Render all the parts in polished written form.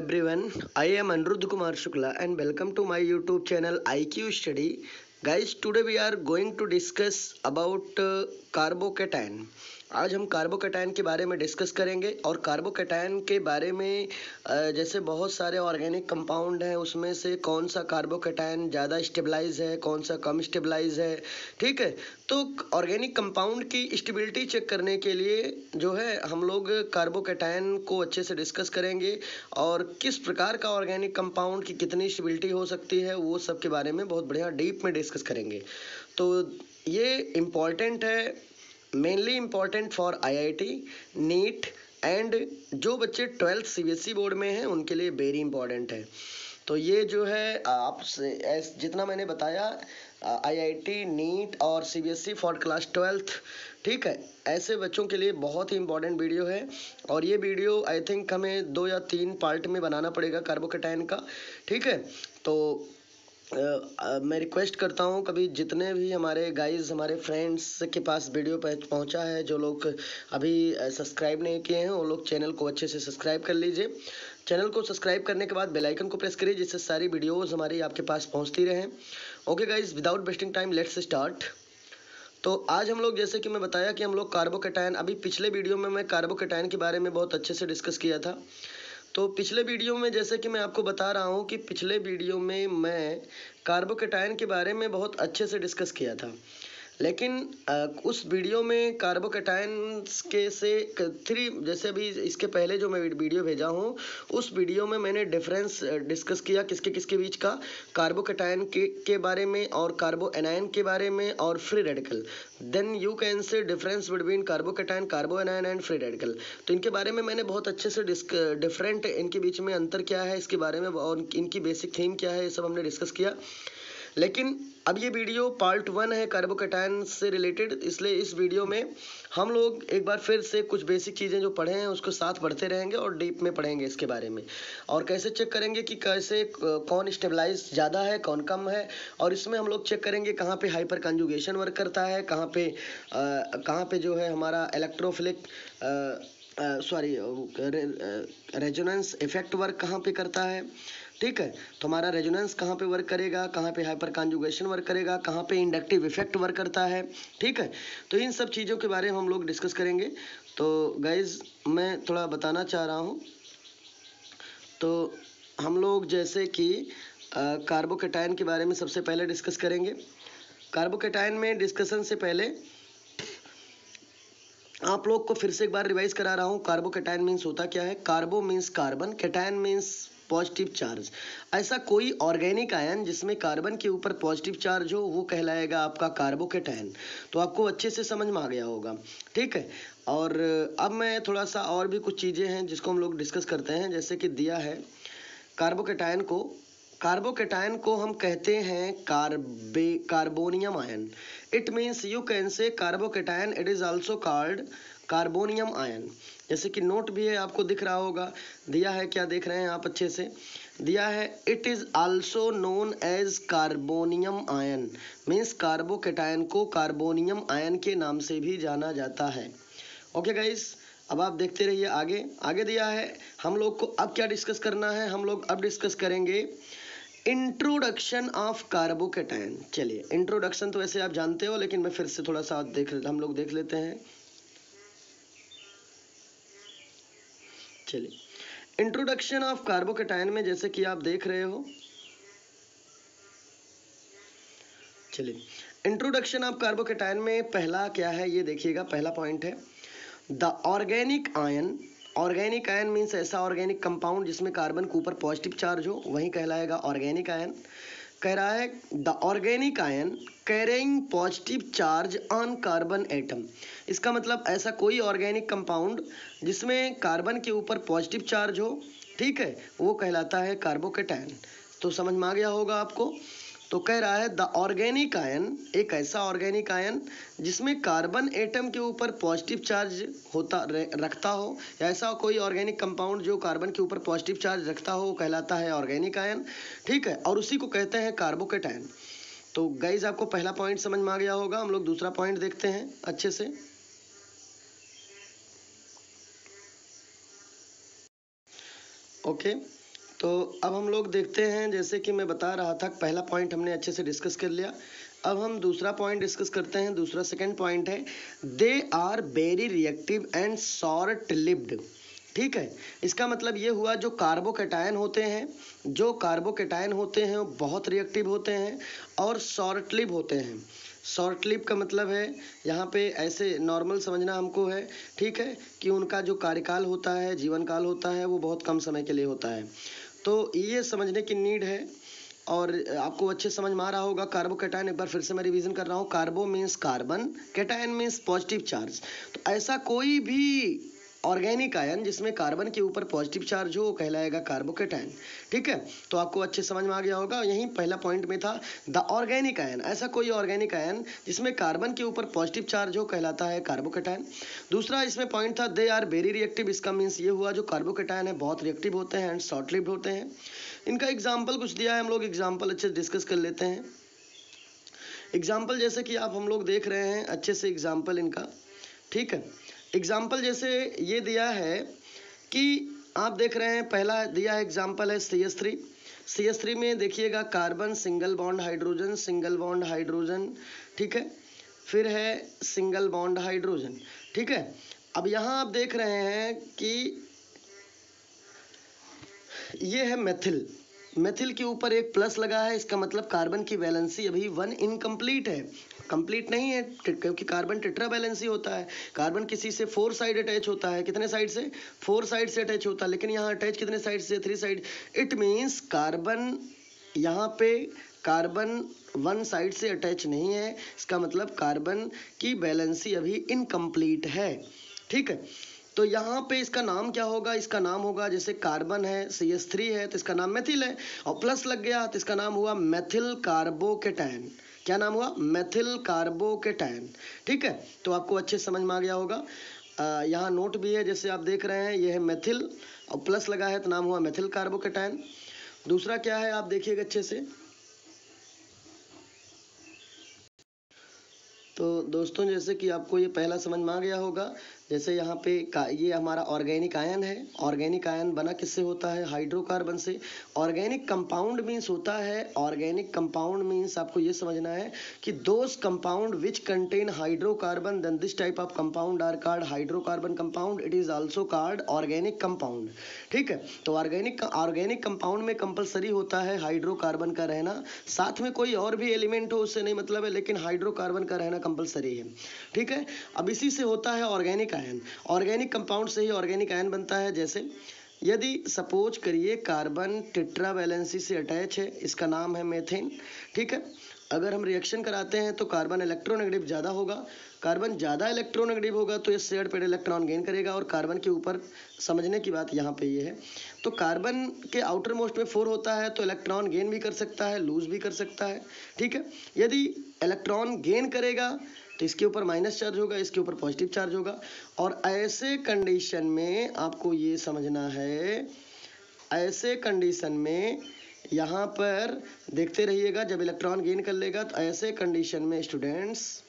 everyone, I am Anirudh Kumar Shukla and welcome to my YouTube channel IQ Study. Guys, today we are going to discuss about carbocation. आज हम carbocation के बारे में discuss करेंगे और carbocation के बारे में जैसे बहुत सारे ऑर्गेनिक कंपाउंड हैं, उसमें से कौन सा कार्बोकैटायन ज़्यादा स्टेबलाइज है, कौन सा कम स्टेबलाइज है। ठीक है, तो ऑर्गेनिक कंपाउंड की स्टेबिलिटी चेक करने के लिए जो है हम लोग कार्बोकैटायन को अच्छे से डिस्कस करेंगे और किस प्रकार का ऑर्गेनिक कंपाउंड की कितनी स्टेबिलिटी हो सकती है वो सब के बारे में बहुत बढ़िया डीप में डिस्कस करेंगे। तो ये इम्पॉर्टेंट है, mainly important for IIT, neat and जो बच्चे 12th सीबीएसई बोर्ड में हैं उनके लिए वेरी इंपॉर्टेंट है। तो ये जो है आपसे जितना मैंने बताया आईआईटी, नीट और सीबीएसई फॉर क्लास 12th, ठीक है, ऐसे बच्चों के लिए बहुत ही इंपॉर्टेंट वीडियो है। और ये वीडियो आई थिंक हमें 2 या 3 पार्ट में बनाना पड़ेगा कार्बोकैटायन का। ठीक है, तो मैं रिक्वेस्ट करता हूँ कभी जितने भी हमारे गाइस, हमारे फ्रेंड्स के पास वीडियो पहुँचा है, जो लोग अभी सब्सक्राइब नहीं किए हैं वो लोग चैनल को अच्छे से सब्सक्राइब कर लीजिए। चैनल को सब्सक्राइब करने के बाद बेल आइकन को प्रेस करिए जिससे सारी वीडियोस हमारी आपके पास पहुँचती रहें। Okay guys, without wasting time let's start. तो आज हम लोग, जैसे कि मैं बताया कि हम लोग कार्बोकैटायन, अभी पिछले वीडियो में मैं कार्बोकैटायन के बारे में बहुत अच्छे से डिस्कस किया था। तो पिछले वीडियो में जैसे कि मैं आपको बता रहा हूँ कि पिछले वीडियो में मैं कार्बोकैटायन के बारे में बहुत अच्छे से डिस्कस किया था, लेकिन उस वीडियो में कार्बोकैटायन के से जैसे अभी इसके पहले जो मैं वीडियो भेजा हूँ उस वीडियो में मैंने डिफरेंस डिस्कस किया किसके किसके बीच का, कार्बोकैटायन के बारे में और कार्बोएनायन के बारे में और free radical. Then you can say difference between carbocation, carbanion and free radical. तो इनके बारे में मैंने बहुत अच्छे से डिफरेंट, इनके बीच में अंतर क्या है इसके बारे में और इनकी बेसिक थीम क्या है, ये सब हमने डिस्कस किया। लेकिन अब ये वीडियो पार्ट 1 है कार्बोकैटायन से रिलेटेड, इसलिए इस वीडियो में हम लोग एक बार फिर से कुछ बेसिक चीज़ें जो पढ़े हैं उसको साथ बढ़ते रहेंगे और डीप में पढ़ेंगे इसके बारे में, और कैसे चेक करेंगे कि कैसे कौन स्टेबलाइज ज़्यादा है, कौन कम है। और इसमें हम लोग चेक करेंगे कहाँ पे हाइपर कंजुगेशन वर्क करता है, कहाँ पे जो है हमारा इलेक्ट्रोफिलिक रेजोनेंस इफेक्ट वर्क कहाँ पे करता है। ठीक है, तो हमारा रेजोनेंस कहाँ पे वर्क करेगा, कहाँ पे हाइपर कॉन्जुगेशन वर्क करेगा, कहाँ पे इंडक्टिव इफेक्ट वर्क करता है। ठीक है, तो इन सब चीज़ों के बारे में हम लोग डिस्कस करेंगे। तो गाइज मैं थोड़ा बताना चाह रहा हूँ, तो हम लोग जैसे कि कार्बोकैटायन के बारे में सबसे पहले डिस्कस करेंगे। कार्बोकैटायन में डिस्कशन से पहले आप लोग को फिर से एक बार रिवाइज करा रहा हूँ, कार्बोकैटायन मीन्स होता क्या है। Carbo means carbon, cation means positive charge. ऐसा कोई ऑर्गेनिक आयन जिसमें कार्बन के ऊपर पॉजिटिव चार्ज हो वो कहलाएगा आपका कार्बोकैटायन। तो आपको अच्छे से समझ में आ गया होगा। ठीक है, और अब मैं थोड़ा सा और भी कुछ चीज़ें हैं जिसको हम लोग डिस्कस करते हैं, जैसे कि दिया है कार्बोकैटायन को हम कहते हैं carbonium ion. It means you can से carbocation, it is also called carbonium ion. जैसे कि नोट भी है, आपको दिख रहा होगा, दिया है, क्या देख रहे हैं आप अच्छे से, दिया है it is also known as carbonium ion. Means carbocation को कार्बोनियम आयन के नाम से भी जाना जाता है। ओके गाइस, अब आप देखते रहिए आगे दिया है हम लोग को अब क्या डिस्कस करना है। हम लोग अब डिस्कस करेंगे इंट्रोडक्शन ऑफ कार्बोकैटायन। चलिए, इंट्रोडक्शन तो वैसे आप जानते हो, लेकिन मैं फिर से थोड़ा सा हम लोग देख लेते हैं। चलिए, इंट्रोडक्शन ऑफ कार्बोकैटायन में जैसे कि आप देख रहे हो, चलिए इंट्रोडक्शन ऑफ कार्बोकैटायन में पहला क्या है ये देखिएगा। पहला पॉइंट है the organic ion. Organic ion means ऐसा ऑर्गेनिक कंपाउंड जिसमें कार्बन के ऊपर पॉजिटिव चार्ज हो, वही कहलाएगा ऑर्गेनिक आयन। कह रहा है the organic ion carrying positive charge on carbon atom. इसका मतलब ऐसा कोई ऑर्गेनिक कंपाउंड जिसमें कार्बन के ऊपर पॉजिटिव चार्ज हो, ठीक है, वो कहलाता है कार्बोकैटायन। तो समझ में आ गया होगा आपको। तो कह रहा है द ऑर्गेनिक आयन, एक ऐसा ऑर्गेनिक आयन जिसमें कार्बन एटम के ऊपर पॉजिटिव चार्ज रखता हो, या ऐसा कोई ऑर्गेनिक कंपाउंड जो कार्बन के ऊपर पॉजिटिव चार्ज रखता हो, वो कहलाता है ऑर्गेनिक आयन। ठीक है, और उसी को कहते हैं कार्बोकैटायन। तो गाइज आपको पहला पॉइंट समझ में आ गया होगा। हम लोग दूसरा पॉइंट देखते हैं अच्छे से। ओके, तो अब हम लोग देखते हैं, जैसे कि मैं बता रहा था, पहला पॉइंट हमने अच्छे से डिस्कस कर लिया। अब हम दूसरा पॉइंट डिस्कस करते हैं। दूसरा सेकंड पॉइंट है they are very reactive and short lived. ठीक है, इसका मतलब ये हुआ जो कार्बोकैटायन होते हैं, वो बहुत रिएक्टिव होते हैं और शॉर्ट लिव होते हैं। शॉर्ट लिव का मतलब है यहाँ पे ऐसे नॉर्मल समझना हमको है, ठीक है, कि उनका जो कार्यकाल होता है, जीवन काल होता है, वो बहुत कम समय के लिए होता है। तो ये समझने की नीड है और आपको अच्छे समझ में आ रहा होगा। कार्बोकैटायन, एक बार फिर से मैं रिवीजन कर रहा हूँ, carbo means carbon, cation means positive charge. तो ऐसा कोई भी ऑर्गेनिक आयन जिसमें कार्बन के ऊपर पॉजिटिव चार्ज हो वो कहलाएगा कार्बोकैटायन। ठीक है, तो आपको अच्छे समझ में आ गया होगा। यही पहला पॉइंट में था द ऑर्गेनिक आयन, ऐसा कोई ऑर्गेनिक आयन जिसमें कार्बन के ऊपर पॉजिटिव चार्ज हो कहलाता है कार्बोकैटायन। दूसरा इसमें पॉइंट था दे आर वेरी रिएक्टिव। इसका मीन्स ये हुआ जो कार्बोकैटायन है बहुत रिएक्टिव होते हैं एंड शॉर्ट लिव्ड होते हैं। इनका एग्जाम्पल कुछ दिया है, हम लोग एग्जाम्पल अच्छे से डिस्कस कर लेते हैं। एग्जाम्पल जैसे कि आप हम लोग देख रहे हैं अच्छे से एग्जाम्पल इनका, ठीक है। एग्जाम्पल जैसे ये दिया है कि आप देख रहे हैं, पहला दिया है एग्जाम्पल है CH3। CH3 में देखिएगा कार्बन सिंगल बॉन्ड हाइड्रोजन, ठीक है, फिर है सिंगल बॉन्ड हाइड्रोजन, ठीक है। अब यहाँ आप देख रहे हैं कि ये है मेथिल के ऊपर एक प्लस लगा है, इसका मतलब कार्बन की वैलेंसी अभी 1 इनकम्प्लीट है, कंप्लीट नहीं है, क्योंकि कार्बन टेट्रा वैलेंसी होता है। कार्बन किसी से 4 साइड अटैच होता है, कितने साइड से? 4 साइड से अटैच होता है, लेकिन यहाँ अटैच कितने साइड से? 3 साइड। इट मीन्स कार्बन यहाँ पे कार्बन 1 साइड से अटैच नहीं है, इसका मतलब कार्बन की वैलेंसी अभी इनकम्प्लीट है, ठीक है। तो यहाँ पे इसका नाम क्या होगा? इसका नाम होगा, जैसे कार्बन है CH3 है तो इसका नाम मेथिल है, और प्लस लग गया तो इसका नाम हुआ मेथिल कार्बोकैटायन। क्या नाम हुआ? मेथिल कार्बोकैटायन, ठीक है। तो आपको अच्छे समझ में आ गया होगा। यहाँ नोट भी है, जैसे आप देख रहे हैं, ये है मेथिल और प्लस लगा है तो नाम हुआ मेथिल कार्बोकैटायन। दूसरा क्या है आप देखिएगा अच्छे से। तो दोस्तों जैसे कि आपको ये पहला समझ में आ गया होगा, जैसे यहाँ पे ये हमारा ऑर्गेनिक आयन है। ऑर्गेनिक आयन बना किससे होता है? हाइड्रोकार्बन से। ऑर्गेनिक कंपाउंड मीन्स होता है, ऑर्गेनिक कंपाउंड मीन्स आपको ये समझना है कि those compound which contain hydrocarbon then this type of compound are called hydrocarbon compound, it is also called organic compound, ठीक है। तो ऑर्गेनिक कंपाउंड में कंपलसरी होता है हाइड्रोकार्बन का रहना, साथ में कोई और भी एलिमेंट हो उससे नहीं मतलब है, लेकिन हाइड्रोकार्बन का रहना कंपलसरी है, ठीक है। अब इसी से होता है ऑर्गेनिक आयन। ऑर्गेनिक कंपाउंड से ही ऑर्गेनिक आयन बनता है। जैसे यदि सपोज करिए कार्बन टेट्रा वैलेंसी से अटैच है, इसका नाम है मेथेन, ठीक है। अगर हम रिएक्शन कराते हैं तो कार्बन इलेक्ट्रोनेगेटिव ज़्यादा होगा, कार्बन ज़्यादा इलेक्ट्रोनेगेटिव होगा तो ये शेयर्ड पेड इलेक्ट्रॉन गेन करेगा, और कार्बन के ऊपर समझने की बात यहाँ पे ये है, तो कार्बन के आउटर मोस्ट में 4 होता है तो इलेक्ट्रॉन गेन भी कर सकता है, लूज भी कर सकता है, ठीक है। यदि इलेक्ट्रॉन गेन करेगा तो इसके ऊपर माइनस चार्ज होगा, इसके ऊपर पॉजिटिव चार्ज होगा, और ऐसे कंडीशन में आपको ये समझना है, ऐसे कंडीशन में यहाँ पर देखते रहिएगा, जब इलेक्ट्रॉन गेन कर लेगा तो ऐसे कंडीशन में स्टूडेंट्स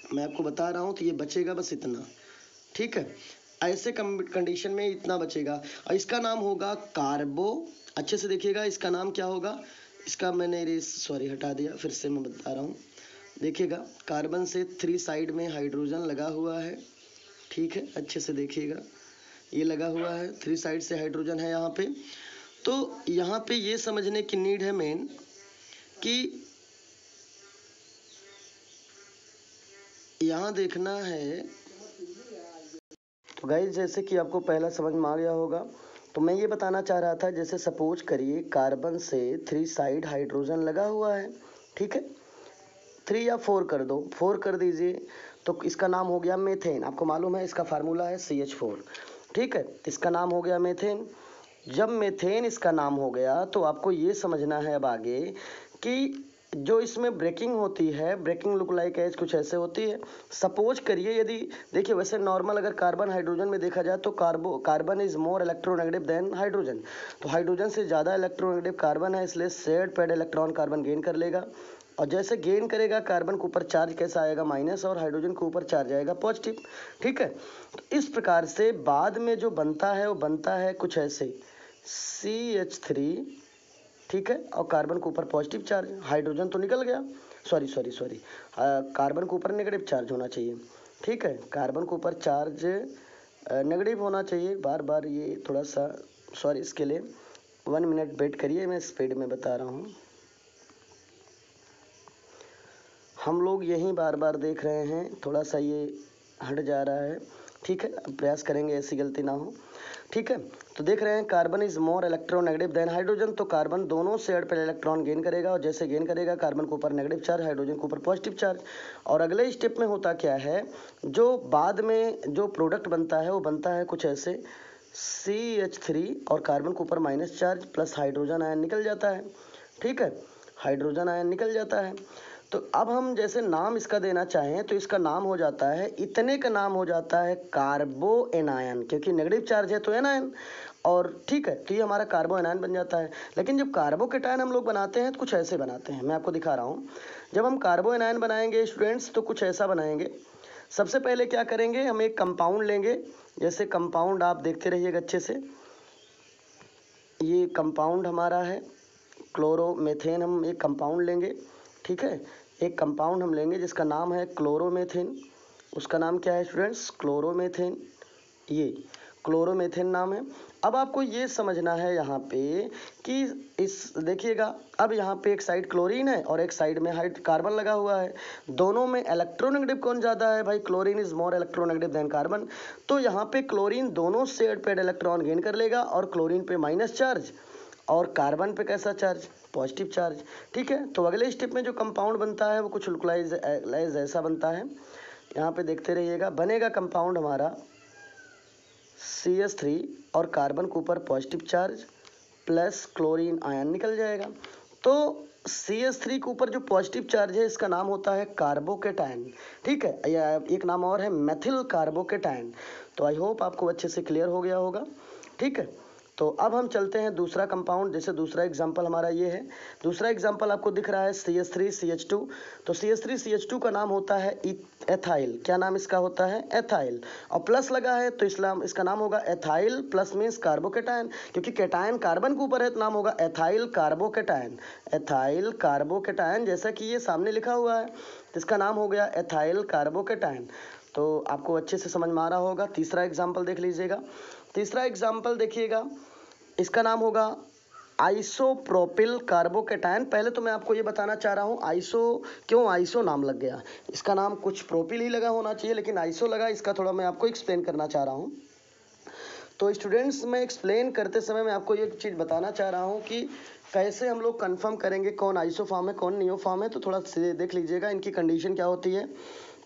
मैं आपको बता रहा हूँ तो ये बचेगा बस इतना, ठीक है। ऐसे कंडीशन में इतना बचेगा और इसका नाम होगा कार्बो। अच्छे से देखिएगा इसका नाम क्या होगा, इसका मैंने सॉरी हटा दिया, फिर से मैं बता रहा हूँ। देखिएगा कार्बन से 3 साइड में हाइड्रोजन लगा हुआ है, ठीक है, अच्छे से देखिएगा ये लगा हुआ है, 3 साइड से हाइड्रोजन है यहाँ पे। तो यहाँ पे ये समझने की नीड है मेन कि यहाँ देखना है। तो गाइस जैसे कि आपको पहला समझ में आ गया होगा, तो मैं ये बताना चाह रहा था, जैसे सपोज करिए कार्बन से 3 साइड हाइड्रोजन लगा हुआ है, ठीक है, 3 या 4 कर दो, 4 कर दीजिए, तो इसका नाम हो गया मेथेन। आपको मालूम है इसका फार्मूला है CH4, ठीक है, इसका नाम हो गया मेथेन। जब मेथेन इसका नाम हो गया तो आपको ये समझना है अब आगे कि जो इसमें ब्रेकिंग होती है, ब्रेकिंग लुक लाइक एज कुछ ऐसे होती है। सपोज करिए यदि देखिए वैसे नॉर्मल अगर कार्बन हाइड्रोजन में देखा जाए तो carbon is more electronegative then hydrogen, तो हाइड्रोजन से ज़्यादा इलेक्ट्रोनेगेटिव कार्बन है, इसलिए shared paired electron carbon gain कर लेगा, और जैसे गेन करेगा कार्बन के ऊपर चार्ज कैसा आएगा? माइनस, और हाइड्रोजन के ऊपर चार्ज आएगा पॉजिटिव, ठीक है। तो इस प्रकार से बाद में जो बनता है वो बनता है कुछ ऐसे, CH3, ठीक है, और कार्बन के ऊपर पॉजिटिव चार्ज, हाइड्रोजन तो निकल गया, सॉरी सॉरी सॉरी, कार्बन के ऊपर नेगेटिव चार्ज होना चाहिए, ठीक है, कार्बन के ऊपर चार्ज नेगेटिव होना चाहिए। बार बार ये थोड़ा सा सॉरी, इसके लिए 1 मिनट वेट करिए, मैं स्पीड में बता रहा हूँ। हम लोग यहीं बार बार देख रहे हैं, थोड़ा सा ये हट जा रहा है, ठीक है, प्रयास करेंगे ऐसी गलती ना हो, ठीक है। तो देख रहे हैं carbon is more electronegative then hydrogen, तो कार्बन दोनों शेयर पर इलेक्ट्रॉन गेन करेगा, और जैसे गेन करेगा कार्बन के ऊपर नेगेटिव चार्ज, हाइड्रोजन के ऊपर पॉजिटिव चार्ज। और अगले स्टेप में होता क्या है, जो बाद में जो प्रोडक्ट बनता है वो बनता है कुछ ऐसे, CH3 और कार्बन के ऊपर minus charge plus hydrogen ion निकल जाता है, ठीक है, हाइड्रोजन आयन निकल जाता है। तो अब हम जैसे नाम इसका देना चाहें तो इसका नाम हो जाता है, इतने का नाम हो जाता है कार्बो एनायन, क्योंकि नेगेटिव चार्ज है तो एनायन, और ठीक है, तो ये हमारा कार्बो एनायन बन जाता है। लेकिन जब कार्बोकेटायन हम लोग बनाते हैं तो कुछ ऐसे बनाते हैं, मैं आपको दिखा रहा हूँ। जब हम कार्बो एनायन बनाएंगे स्टूडेंट्स तो कुछ ऐसा बनाएंगे। सबसे पहले क्या करेंगे, हम एक कंपाउंड लेंगे, जैसे कंपाउंड आप देखते रहिएगा अच्छे से, ये कंपाउंड हमारा है क्लोरोमेथेन, हम एक कंपाउंड लेंगे, ठीक है, एक कंपाउंड हम लेंगे जिसका नाम है क्लोरोमेथेन। उसका नाम क्या है स्टूडेंट्स, क्लोरोमेथेन, ये क्लोरोमेथेन नाम है। अब आपको ये समझना है यहाँ पे कि इस देखिएगा, अब यहाँ पे एक साइड क्लोरीन है और एक साइड में कार्बन लगा हुआ है, दोनों में इलेक्ट्रोनेगेटिव कौन ज़्यादा है भाई, chlorine is more electronegative than carbon. तो यहाँ पे क्लोरीन दोनों शेयर पे इलेक्ट्रॉन गेन कर लेगा, और क्लोरीन पे माइनस चार्ज और कार्बन पे कैसा चार्ज, पॉजिटिव चार्ज, ठीक है। तो अगले स्टेप में जो कंपाउंड बनता है वो कुछ लुकलाइज ऐसा बनता है, यहाँ पे देखते रहिएगा, बनेगा कंपाउंड हमारा CH3 और कार्बन के ऊपर positive charge plus chlorine ion निकल जाएगा। तो CH3 के ऊपर जो पॉजिटिव चार्ज है इसका नाम होता है कार्बोकेटायन, ठीक है, या एक नाम और है मेथिल कार्बोकेटायन। तो आई होप आपको अच्छे से क्लियर हो गया होगा, ठीक है। तो अब हम चलते हैं दूसरा कंपाउंड, जैसे दूसरा एग्जांपल हमारा ये है, दूसरा एग्जांपल आपको दिख रहा है CH3CH2। तो CH3CH2 का नाम होता है एथाइल, क्या नाम इसका होता है, एथाइल, और प्लस लगा है तो इसका नाम होगा एथाइल, प्लस मीन्स कार्बोकेटायन, क्योंकि केटायन कार्बन के ऊपर है तो नाम होगा एथाइल कार्बोकेटायन, एथाइल कार्बोकेटायन, जैसा कि ये सामने लिखा हुआ है, तो इसका नाम हो गया एथाइल कार्बोकेटायन। तो आपको अच्छे से समझ में आ रहा होगा। तीसरा एग्जाम्पल देख लीजिएगा, तीसरा एग्जाम्पल देखिएगा, इसका नाम होगा आइसोप्रोपिल कार्बोकेटायन। पहले तो मैं आपको ये बताना चाह रहा हूँ आइसो क्यों आइसो नाम लग गया, इसका नाम कुछ प्रोपिल ही लगा होना चाहिए, लेकिन आइसो लगा, इसका थोड़ा मैं आपको एक्सप्लेन करना चाह रहा हूँ। तो स्टूडेंट्स, मैं एक्सप्लेन करते समय मैं आपको ये चीज़ बताना चाह रहा हूँ कि कैसे हम लोग कंफर्म करेंगे कौन आइसो फॉर्म है कौन नियो फॉर्म है। तो थोड़ा देख लीजिएगा इनकी कंडीशन क्या होती है।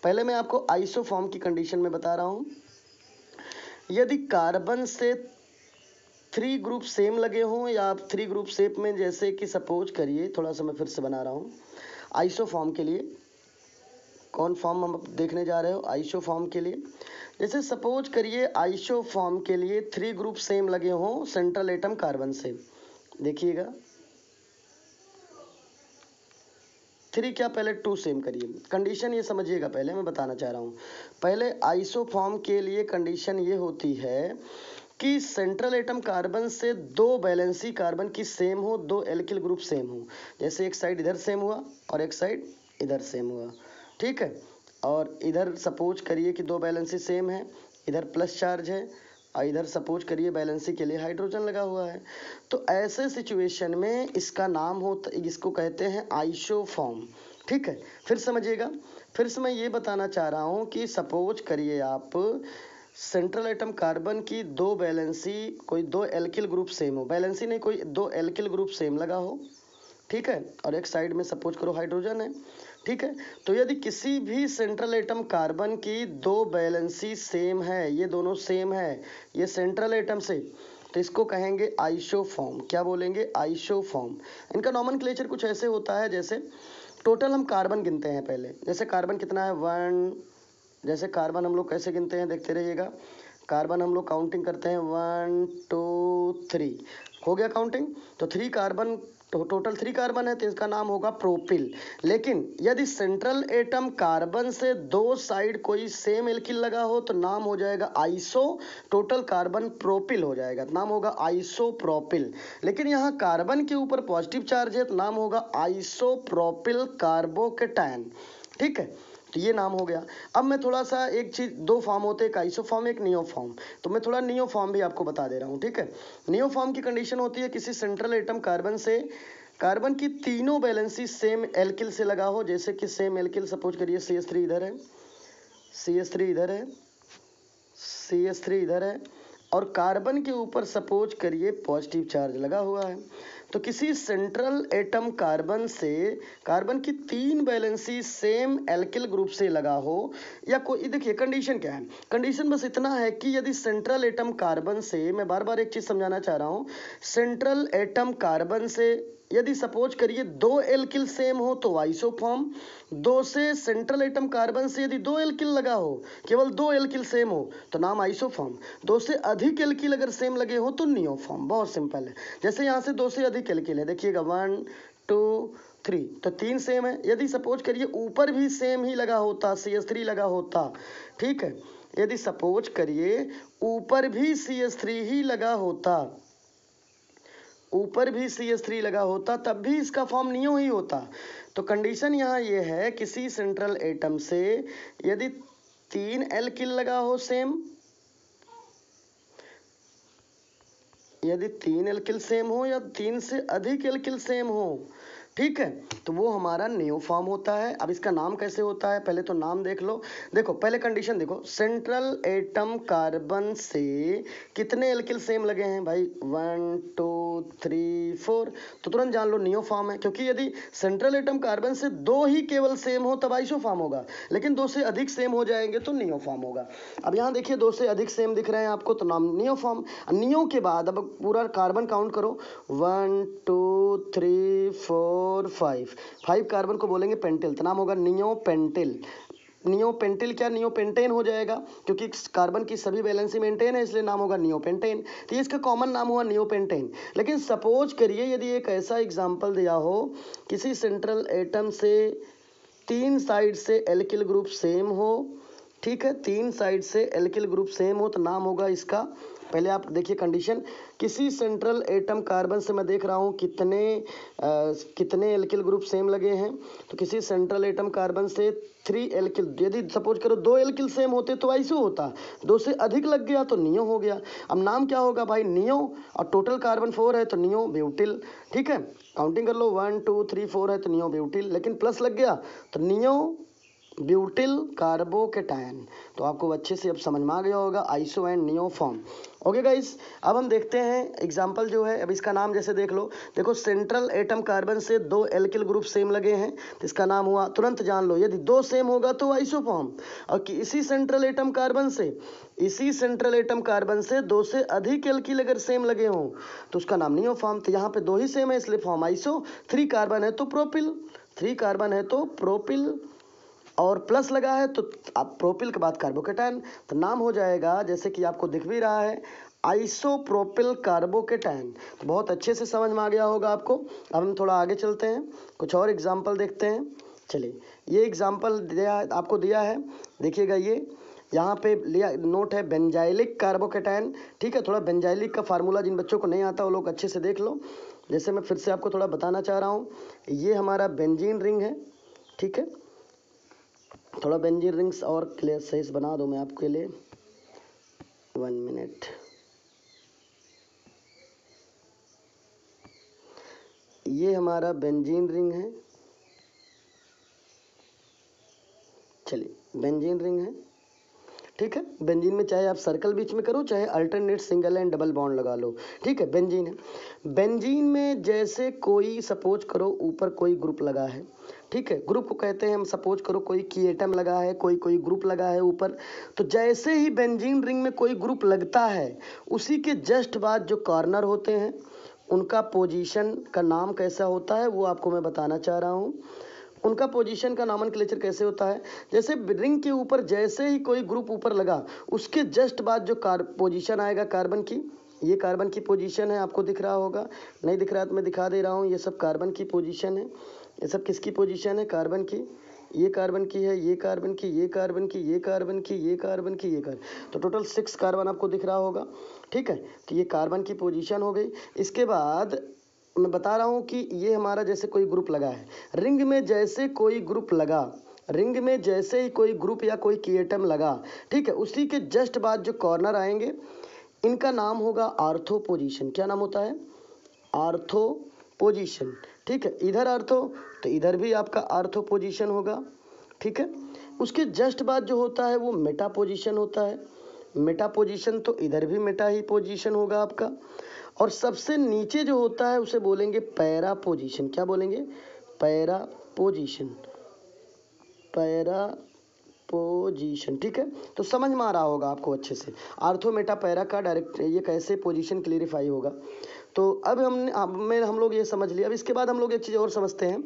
पहले मैं आपको आइसो फॉर्म की कंडीशन में बता रहा हूँ। यदि कार्बन से 3 ग्रुप सेम लगे हों या आप 3 ग्रुप शेप में, जैसे कि सपोज करिए, थोड़ा सा मैं फिर से बना रहा हूँ, आइसो फॉर्म के लिए कौन फॉर्म हम देखने जा रहे हो, आइसो फॉर्म के लिए जैसे सपोज करिए आइसो फॉर्म के लिए 3 ग्रुप सेम लगे हों सेंट्रल एटम कार्बन से। देखिएगा 3 क्या, पहले 2 सेम करिए, कंडीशन ये समझिएगा, पहले मैं बताना चाह रहा हूँ। पहले आइसो फॉर्म के लिए कंडीशन ये होती है कि सेंट्रल एटम कार्बन से 2 वैलेंसी कार्बन की सेम हो, 2 एल्किल ग्रुप सेम हो, जैसे एक साइड इधर सेम हुआ और एक साइड इधर सेम हुआ, ठीक है। और इधर सपोज करिए कि 2 वैलेंसी सेम है, इधर प्लस चार्ज है, और इधर सपोज करिए वैलेंसी के लिए हाइड्रोजन लगा हुआ है। तो ऐसे सिचुएशन में इसका नाम होता, इसको कहते हैं आइसो फॉर्म, ठीक है। फिर समझिएगा, फिर से मैं ये बताना चाह रहा हूँ कि सपोज करिए आप सेंट्रल एटम कार्बन की 2 वैलेंसी, कोई 2 एल्किल ग्रुप सेम हो, वैलेंसी नहीं, कोई 2 एल्किल ग्रुप सेम लगा हो, ठीक है, और एक साइड में सपोज करो हाइड्रोजन है, ठीक है। तो यदि किसी भी सेंट्रल एटम कार्बन की 2 वैलेंसी सेम है, ये दोनों सेम है, ये सेंट्रल एटम से, तो इसको कहेंगे आइसोफॉर्म। क्या बोलेंगे, आइसोफॉर्म। इनका नॉमेनक्लेचर कुछ ऐसे होता है, जैसे टोटल हम कार्बन गिनते हैं पहले, जैसे कार्बन कितना है 1, जैसे कार्बन हम लोग कैसे गिनते हैं देखते रहिएगा, कार्बन हम लोग काउंटिंग करते हैं 1 2 3, हो गया काउंटिंग। तो 3 कार्बन तो टोटल 3 कार्बन है तो इसका नाम होगा प्रोपिल। लेकिन यदि सेंट्रल एटम कार्बन से 2 साइड कोई सेम एल्किल लगा हो तो नाम हो जाएगा आइसो, टोटल कार्बन प्रोपिल हो जाएगा, नाम होगा आइसोप्रोपिल। लेकिन यहाँ कार्बन के ऊपर पॉजिटिव चार्ज है तो नाम होगा आइसोप्रोपिल कार्बोकेटायन। ठीक है, तो ये नाम हो गया। अब मैं थोड़ा सा एक चीज, 2 फॉर्म होते हैं, एक आइसोफॉर्म एक नियोफॉर्म, तो मैं थोड़ा नियोफॉर्म भी आपको बता दे रहा हूँ। ठीक है, नियोफॉर्म की कंडीशन होती है किसी सेंट्रल एटम कार्बन से कार्बन की तीनों वैलेंसी सेम एल्किल से लगा हो, जैसे कि सेम एल्किल सपोज करिए CH3 इधर है, CH3 इधर है, CH3 इधर है, और कार्बन के ऊपर सपोज करिए पॉजिटिव चार्ज लगा हुआ है। तो किसी सेंट्रल एटम कार्बन से कार्बन की 3 वैलेंसी सेम एल्किल ग्रुप से लगा हो, या कोई, देखिए कंडीशन क्या है, कंडीशन बस इतना है कि यदि सेंट्रल एटम कार्बन से, मैं बार बार एक चीज समझाना चाह रहा हूँ, सेंट्रल एटम कार्बन से यदि सपोज करिए 2 एल्किल सेम हो तो आइसोफॉर्म, 2 से सेंट्रल एटम कार्बन से यदि 2 एल्किल लगा हो, केवल 2 एल्किल सेम हो तो नाम आइसोफॉर्म, 2 से अधिक एल्किल अगर सेम लगे हो तो नियोफॉर्म। बहुत सिंपल है। जैसे यहाँ से 2 से अधिक एल्किल है, देखिएगा 1 2 3, तो 3 सेम है। यदि सपोज करिए ऊपर भी सेम ही लगा होता, CH3 लगा होता, ठीक है, यदि सपोज करिए ऊपर भी CH3 ही लगा होता, ऊपर भी CH3 लगा होता, तब भी इसका फॉर्म नियो ही होता। तो कंडीशन यहाँ ये है, किसी सेंट्रल एटम से यदि 3 एल्किल लगा हो सेम, यदि 3 एल्किल सेम हो या 3 से अधिक एल्किल सेम हो, ठीक है, तो वो हमारा नियो फॉर्म होता है। अब इसका नाम कैसे होता है, पहले तो नाम देख लो। देखो पहले कंडीशन देखो, सेंट्रल एटम कार्बन से कितने एल्किल सेम लगे हैं भाई, 1 2 3 4, तो तुरंत जान लो नियो फॉर्म है। क्योंकि यदि सेंट्रल एटम कार्बन से 2 ही केवल सेम हो तब आइसो फॉर्म होगा, लेकिन 2 से अधिक सेम हो जाएंगे तो नियो फॉर्म होगा। अब यहाँ देखिए 2 से अधिक सेम दिख रहे हैं आपको तो नाम नियो फॉर्म। नियो के बाद अब पूरा कार्बन काउंट करो, 1 2 3 4 5 कार्बन को बोलेंगे पेंटिल, तो नाम होगा नियो पेंटिल। नियो पेंटिल क्या, नियो पेंटेन हो जाएगा, क्योंकि कार्बन की सभी वैलेंसी मेंटेन है इसलिए नाम होगा नियो पेंटेन। तो ये इसका कॉमन नाम हुआ नियो पेंटेन। लेकिन सपोज करिए यदि एक ऐसा एग्जांपल दिया हो, किसी सेंट्रल एटम से 3 साइड से एल्किल ग्रुप सेम हो, ठीक है, 3 साइड से एल्किल ग्रुप सेम हो, तो नाम होगा इसका, पहले आप देखिए कंडीशन, किसी सेंट्रल एटम कार्बन से मैं देख रहा हूँ कितने एल्किल ग्रुप सेम लगे हैं, तो किसी सेंट्रल एटम कार्बन से 3 एल्किल, यदि सपोज करो 2 एल्किल सेम होते तो आइसो होता, 2 से अधिक लग गया तो नियो हो गया। अब नाम क्या होगा भाई, नियो, और टोटल कार्बन 4 है तो नियो ब्यूटिल। ठीक है, काउंटिंग कर लो, 1 2 3 4 है तो नियो ब्यूटिल, लेकिन प्लस लग गया तो नियो ब्यूटिल कार्बोकेटायन। तो आपको अच्छे से अब समझ में आ गया होगा iso and neo form. Okay guys, अब हम देखते हैं एग्जांपल जो है। अब इसका नाम जैसे देख लो, देखो सेंट्रल एटम कार्बन से 2 एल्किल ग्रुप सेम लगे हैं तो इसका नाम हुआ, तुरंत जान लो यदि 2 सेम होगा तो आइसोफॉर्म, और इसी सेंट्रल एटम कार्बन से 2 से अधिक एल्किल अगर सेम लगे हों तो उसका नाम नियो फॉर्म। तो यहाँ पे 2 ही सेम है इसलिए फॉर्म आइसो, 3 कार्बन है तो प्रोपिल, 3 कार्बन है तो प्रोपिल, और प्लस लगा है तो आप प्रोपिल के बाद कार्बोकेटायन, तो नाम हो जाएगा जैसे कि आपको दिख भी रहा है आइसोप्रोपिल कार्बोकेटायन। तो बहुत अच्छे से समझ में आ गया होगा आपको। अब हम थोड़ा आगे चलते हैं, कुछ और एग्जांपल देखते हैं। चलिए, ये एग्जांपल आपको दिया है, देखिएगा ये यहाँ पे लिया नोट है बेंजाइलिक कार्बोकेटायन। ठीक है, थोड़ा बेंजाइलिक का फार्मूला जिन बच्चों को नहीं आता वो लोग अच्छे से देख लो। जैसे मैं फिर से आपको थोड़ा बताना चाह रहा हूँ, ये हमारा बेंजीन रिंग है, ठीक है, थोड़ा बेंजीन रिंग्स और क्लियर सही से बना दो मैं आपके लिए, 1 मिनट। ये हमारा बेंजीन रिंग है, चलिए बेंजीन रिंग है, ठीक है। बेंजीन में चाहे आप सर्कल बीच में करो, चाहे alternate single and double bond लगा लो, ठीक है, बेंजीन है। बेंजीन में जैसे कोई सपोज करो ऊपर कोई ग्रुप लगा है, ठीक है, ग्रुप को कहते हैं हम, सपोज करो कोई की एटम लगा है, कोई ग्रुप लगा है ऊपर, तो जैसे ही बेंजीन रिंग में कोई ग्रुप लगता है उसी के जस्ट बाद जो कॉर्नर होते हैं उनका पोजीशन का नाम कैसा होता है वो आपको मैं बताना चाह रहा हूँ। उनका पोजीशन का नॉमेनक्लेचर कैसे होता है, जैसे रिंग के ऊपर जैसे ही कोई ग्रुप ऊपर लगा उसके जस्ट बाद जो पोजीशन आएगा कार्बन की, ये कार्बन की पोजीशन है, आपको दिख रहा होगा, नहीं दिख रहा तो मैं दिखा दे रहा हूँ। ये सब कार्बन की पोजीशन है, ये सब किसकी पोजीशन है? कार्बन की। ये कार्बन की है, ये कार्बन की, ये कार्बन की, ये कार्बन की, ये कार्बन की, ये कार्बन, तो टोटल 6 कार्बन आपको दिख रहा होगा। ठीक है, तो ये कार्बन की पोजीशन हो गई। इसके बाद मैं बता रहा हूँ कि ये हमारा जैसे कोई ग्रुप लगा है, रिंग में जैसे कोई ग्रुप लगा, रिंग में जैसे ही कोई ग्रुप या कोई की एटम लगा, ठीक है, उसी के जस्ट बाद जो कॉर्नर आएंगे इनका नाम होगा आर्थो पोजीशन। क्या नाम होता है? Ortho position. ठीक है, इधर आर्थो तो इधर भी आपका आर्थो पोजीशन होगा। ठीक है, उसके जस्ट बाद जो होता है वो मेटा पोजीशन होता है। मेटा पोजीशन तो इधर भी मेटा ही पोजीशन होगा आपका। और सबसे नीचे जो होता है उसे बोलेंगे पैरा पोजीशन। क्या बोलेंगे? Para position, para position. ठीक है, तो समझ में आ रहा होगा आपको अच्छे से आर्थो मेटा पैरा का डायरेक्ट ये कैसे पोजीशन क्लियरिफाई होगा। तो अब हम लोग ये समझ लिया। अब इसके बाद हम लोग एक चीज़ और समझते हैं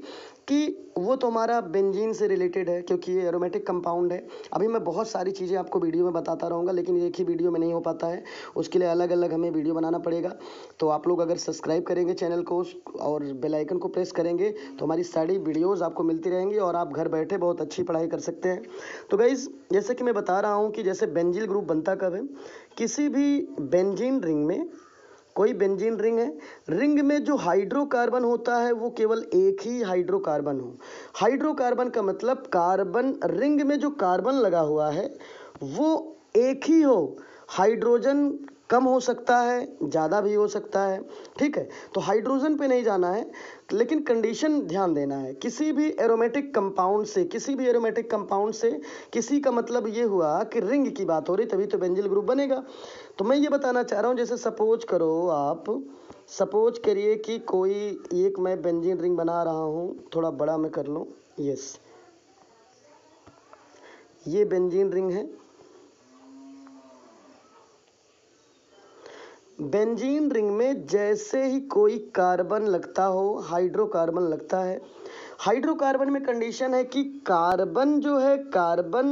कि वो तो हमारा बेंजीन से रिलेटेड है, क्योंकि ये एरोमेटिक कंपाउंड है। अभी मैं बहुत सारी चीज़ें आपको वीडियो में बताता रहूँगा, लेकिन एक ही वीडियो में नहीं हो पाता है, उसके लिए अलग अलग हमें वीडियो बनाना पड़ेगा। तो आप लोग अगर सब्सक्राइब करेंगे चैनल को और बेल आइकन को प्रेस करेंगे तो हमारी सारी वीडियोज़ आपको मिलती रहेंगी और आप घर बैठे बहुत अच्छी पढ़ाई कर सकते हैं। तो गाइज़, जैसे कि मैं बता रहा हूँ कि जैसे बेंजील ग्रुप बनता कब है? किसी भी बेंजीन रिंग में, कोई बेंजीन रिंग है, रिंग में जो हाइड्रोकार्बन होता है वो केवल एक ही हाइड्रोकार्बन हो। हाइड्रोकार्बन का मतलब कार्बन, रिंग में जो कार्बन लगा हुआ है वो एक ही हो। हाइड्रोजन कम हो सकता है, ज़्यादा भी हो सकता है। ठीक है, तो हाइड्रोजन पे नहीं जाना है, लेकिन कंडीशन ध्यान देना है। किसी भी एरोमेटिक कंपाउंड से, किसी भी एरोमेटिक कंपाउंड से किसी का मतलब ये हुआ कि रिंग की बात हो रही, तभी तो बेंजील ग्रुप बनेगा। तो मैं ये बताना चाह रहा हूँ, जैसे सपोज करो, आप सपोज करिए कि कोई एक मैं बेंजीन रिंग बना रहा हूँ, थोड़ा बड़ा मैं कर लूँ। यस, ये बेंजीन रिंग है। बेंजीन रिंग में जैसे ही कोई कार्बन लगता हो, हाइड्रोकार्बन लगता है, हाइड्रोकार्बन में कंडीशन है कि कार्बन जो है, कार्बन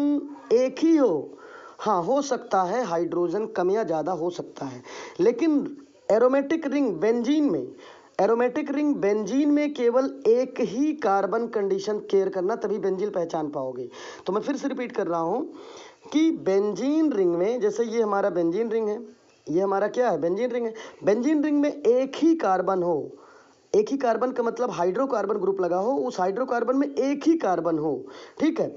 एक ही हो। हाँ, हो सकता है हाइड्रोजन कम या ज़्यादा हो सकता है, लेकिन एरोमेटिक रिंग बेंजीन में, एरोमेटिक रिंग बेंजीन में केवल एक ही कार्बन कंडीशन केयर करना, तभी बेंजीन पहचान पाओगे। तो मैं फिर से रिपीट कर रहा हूँ कि बेंजीन रिंग में, जैसे ये हमारा बेंजीन रिंग है, ये हमारा क्या है? बेंजीन रिंग है। बेंजीन रिंग में एक ही कार्बन हो, एक ही कार्बन का मतलब हाइड्रोकार्बन ग्रुप लगा हो, उस हाइड्रोकार्बन में एक ही कार्बन हो। ठीक है,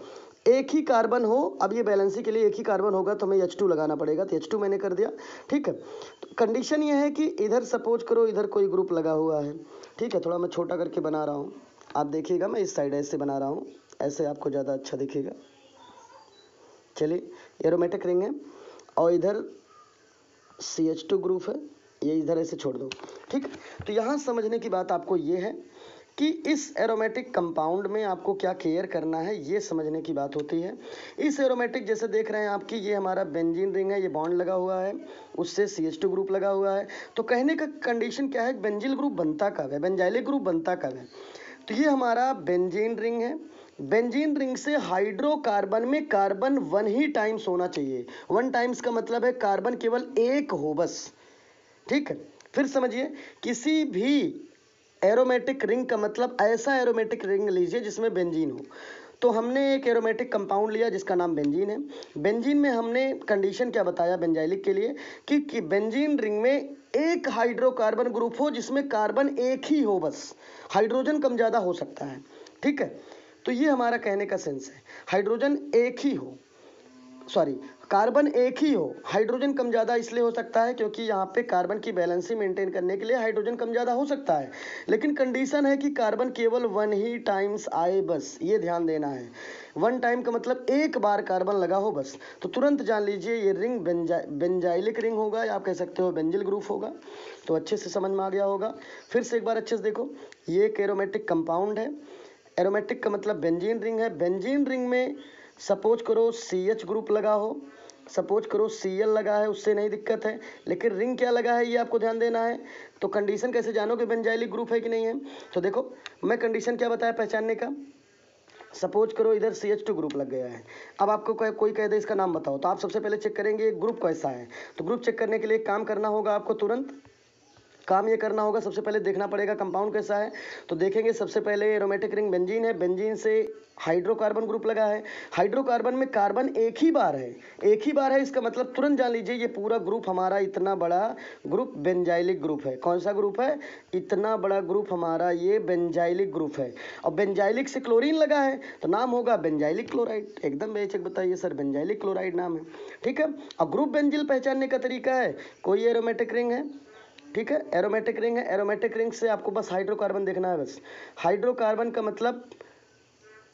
एक ही कार्बन हो। अब ये बैलेंसी के लिए एक ही कार्बन होगा तो हमें H2 लगाना पड़ेगा, तो H2 मैंने कर दिया। ठीक है, तो कंडीशन ये है कि इधर सपोज करो इधर कोई ग्रुप लगा हुआ है। ठीक है, थोड़ा मैं छोटा करके बना रहा हूँ, आप देखिएगा, मैं इस साइड ऐसे बना रहा हूँ, ऐसे आपको ज़्यादा अच्छा दिखेगा। चलिए, एरोमेटिक रिंग है और इधर CH2 ग्रुप है, ये इधर ऐसे छोड़ दो। ठीक है, तो यहाँ समझने की बात आपको ये है कि इस एरोमेटिक कंपाउंड में आपको क्या केयर करना है, ये समझने की बात होती है। इस एरोमेटिक, जैसे देख रहे हैं आपकी, ये हमारा बेंजीन रिंग है, ये बॉन्ड लगा हुआ है, उससे CH2 ग्रुप लगा हुआ है। तो कहने का कंडीशन क्या है? बेंजील ग्रुप बनता कब है, बेंजाइलिक ग्रुप बनता कब है? तो ये हमारा बेंजीन रिंग है। बेंजीन रिंग से हाइड्रोकार्बन में कार्बन 1 ही टाइम्स होना चाहिए। 1 टाइम्स का मतलब है कार्बन केवल एक हो बस। ठीक है, फिर समझिए, किसी भी एरोमेटिक रिंग का मतलब ऐसा एरोमेटिक रिंग लीजिए जिसमें बेंजीन हो। तो हमने एक एरोमेटिक कंपाउंड लिया जिसका नाम बेंजीन है। बेंजीन में हमने कंडीशन क्या बताया बेंजाइलिक के लिए कि बेंजीन रिंग में एक हाइड्रोकार्बन ग्रुप हो जिसमें कार्बन एक ही हो बस, हाइड्रोजन कम ज़्यादा हो सकता है। ठीक है, तो ये हमारा कहने का सेंस है, हाइड्रोजन एक ही हो, सॉरी, कार्बन एक ही हो। हाइड्रोजन कम ज़्यादा इसलिए हो सकता है क्योंकि यहाँ पे कार्बन की बैलेंसी मेंटेन करने के लिए हाइड्रोजन कम ज़्यादा हो सकता है, लेकिन कंडीशन है कि कार्बन केवल 1 ही टाइम्स आए बस, ये ध्यान देना है। 1 टाइम का मतलब एक बार कार्बन लगा हो बस। तो तुरंत जान लीजिए ये रिंग बेंजाइलिक रिंग होगा, या आप कह सकते हो बेंजिल ग्रुप होगा। तो अच्छे से समझ में आ गया होगा। फिर से एक बार अच्छे से देखो, ये एक एरोमेटिक कंपाउंड है, एरोमेटिक का मतलब बेंजीन रिंग है। बेंजीन रिंग में सपोज करो CH ग्रुप लगा हो, सपोज करो Cl लगा है, उससे नहीं दिक्कत है, लेकिन रिंग क्या लगा है ये आपको ध्यान देना है। तो कंडीशन कैसे जानोगे बेंजाइलिक ग्रुप है कि नहीं है? तो देखो, मैं कंडीशन क्या बताया पहचानने का, सपोज करो इधर CH2 ग्रुप लग गया है। अब आपको कोई कह दे इसका नाम बताओ, तो आप सबसे पहले चेक करेंगे ग्रुप कैसा है। तो ग्रुप चेक करने के लिए एक काम करना होगा आपको, तुरंत काम ये करना होगा, सबसे पहले देखना पड़ेगा कंपाउंड कैसा है। तो देखेंगे सबसे पहले एरोमेटिक रिंग बेंजीन है, बेंजीन से हाइड्रोकार्बन ग्रुप लगा है। हाइड्रोकार्बन में कार्बन एक ही बार है, एक ही बार है, इसका मतलब तुरंत जान लीजिए ये पूरा ग्रुप हमारा इतना बड़ा ग्रुप बेंजाइलिक ग्रुप है। कौन सा ग्रुप है? इतना बड़ा ग्रुप हमारा ये बेंजाइलिक ग्रुप है। और बेंजाइलिक से क्लोरीन लगा है तो नाम होगा बेंजाइलिक क्लोराइड। एकदम बेचक बताइए सर, बेंजाइलिक क्लोराइड नाम है, ठीक है। और ग्रुप बेंजिल पहचानने का तरीका है, कोई एरोमेटिक रिंग है, ठीक है, एरोमेटिक रिंग है, एरोमेटिक रिंग से आपको बस हाइड्रोकार्बन देखना है। बस हाइड्रोकार्बन का मतलब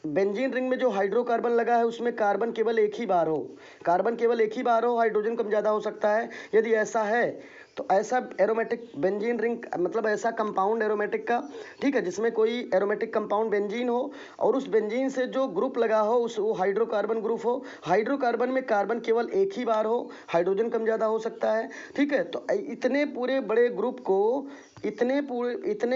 बेंजीन रिंग में जो हाइड्रोकार्बन लगा है उसमें कार्बन केवल एक ही बार हो, कार्बन केवल एक ही बार हो, हाइड्रोजन कम ज़्यादा हो सकता है। यदि ऐसा है तो ऐसा एरोमेटिक बेंजीन रिंग मतलब ऐसा कंपाउंड एरोमेटिक का, ठीक है, जिसमें कोई एरोमेटिक कंपाउंड बेंजीन हो और उस बेंजीन से जो ग्रुप लगा हो उस वो हाइड्रोकार्बन ग्रुप हो। हाइड्रोकार्बन में कार्बन केवल एक ही बार हो, हाइड्रोजन कम ज़्यादा हो सकता है, ठीक है। तो इतने पूरे बड़े ग्रुप को, इतने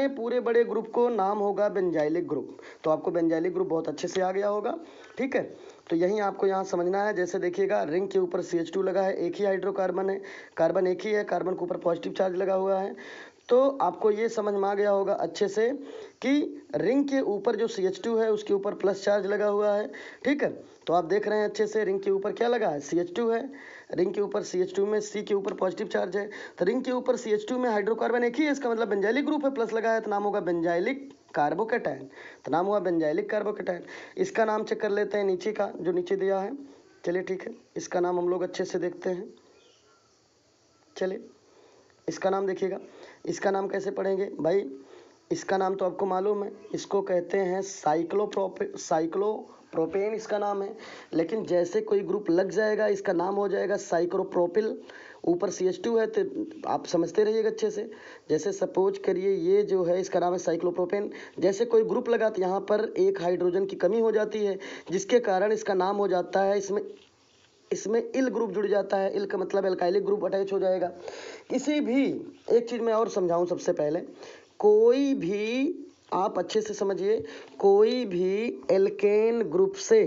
पूरे बड़े ग्रुप को नाम होगा बेंजाइलिक ग्रुप। तो आपको बेंजाइलिक ग्रुप बहुत अच्छे से आ गया होगा, ठीक है। तो यही आपको यहाँ समझना है। जैसे देखिएगा रिंग के ऊपर CH2 लगा है, एक ही हाइड्रोकार्बन है, कार्बन एक ही है, कार्बन के ऊपर पॉजिटिव चार्ज लगा हुआ है। तो आपको ये समझ में आ गया होगा अच्छे से कि रिंग के ऊपर जो CH2 है उसके ऊपर प्लस चार्ज लगा हुआ है, ठीक है। तो आप देख रहे हैं अच्छे से रिंग के ऊपर क्या लगा है, CH2 है। रिंग के ऊपर CH2 में C के ऊपर पॉजिटिव चार्ज है, तो रिंग के ऊपर CH2 में हाइड्रोकार्बन एक ही है, इसका मतलब बेंजाइलिक ग्रुप है, प्लस लगा है तो नाम होगा बेंजाइलिक कार्बोकेटाइन। तो नाम हुआ बेंजाइलिक कार्बोकेटाइन। इसका नाम चेक कर लेते हैं नीचे का, जो नीचे दिया है। चलिए ठीक है, इसका नाम हम लोग अच्छे से देखते हैं। चलिए इसका नाम देखिएगा, इसका नाम कैसे पढ़ेंगे भाई? इसका नाम तो आपको मालूम है, इसको कहते हैं साइक्लोप्रोपेन इसका नाम है। लेकिन जैसे कोई ग्रुप लग जाएगा इसका नाम हो जाएगा साइक्लोप्रोपिल। ऊपर CH2 है तो आप समझते रहिएगा अच्छे से। जैसे सपोज करिए ये जो है इसका नाम है साइक्लोप्रोपेन, जैसे कोई ग्रुप लगा तो यहाँ पर एक हाइड्रोजन की कमी हो जाती है, जिसके कारण इसका नाम हो जाता है, इसमें इल ग्रुप जुड़ जाता है। इल का मतलब एल्काइलिक ग्रुप अटैच हो जाएगा। किसी भी एक चीज़ मैं और समझाऊं सबसे पहले, कोई भी आप अच्छे से समझिए, कोई भी एल्केन ग्रुप से,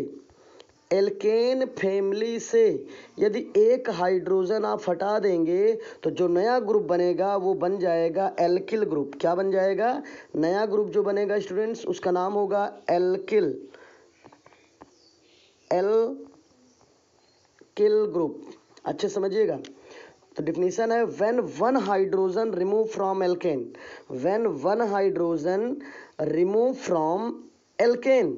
एल्केन फैमिली से यदि एक हाइड्रोजन आप हटा देंगे तो जो नया ग्रुप बनेगा वो बन जाएगा एल्किल ग्रुप। क्या बन जाएगा? नया ग्रुप जो बनेगा स्टूडेंट्स उसका नाम होगा एल्किल ग्रुप। अच्छे समझिएगा। तो डिफिनीशन है when one hydrogen remove from alkane, when one hydrogen remove from alkane,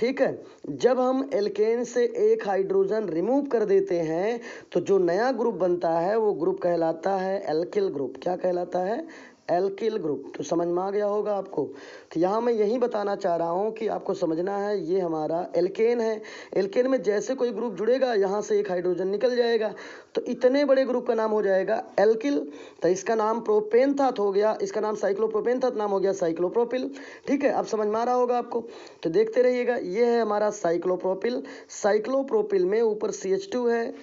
ठीक है। जब हम एल्केन से एक हाइड्रोजन रिमूव कर देते हैं तो जो नया ग्रुप बनता है वो ग्रुप कहलाता है एल्किल ग्रुप। क्या कहलाता है? Alkyl group. तो समझ में आ गया होगा आपको। तो यहाँ मैं यही बताना चाह रहा हूँ कि आपको समझना है ये हमारा एल्केन है। एल्केन में जैसे कोई ग्रुप जुड़ेगा यहाँ से एक हाइड्रोजन निकल जाएगा तो इतने बड़े ग्रुप का नाम हो जाएगा एल्किल। तो इसका नाम प्रोपेन था तो हो गया, इसका नाम साइक्लोप्रोपेन था तो नाम हो गया साइक्लोप्रोपिल। ठीक है, अब समझ में आ रहा होगा आपको। तो देखते रहिएगा, ये है हमारा साइक्लोप्रोपिल। साइक्लोप्रोपिल में ऊपर CH2 है,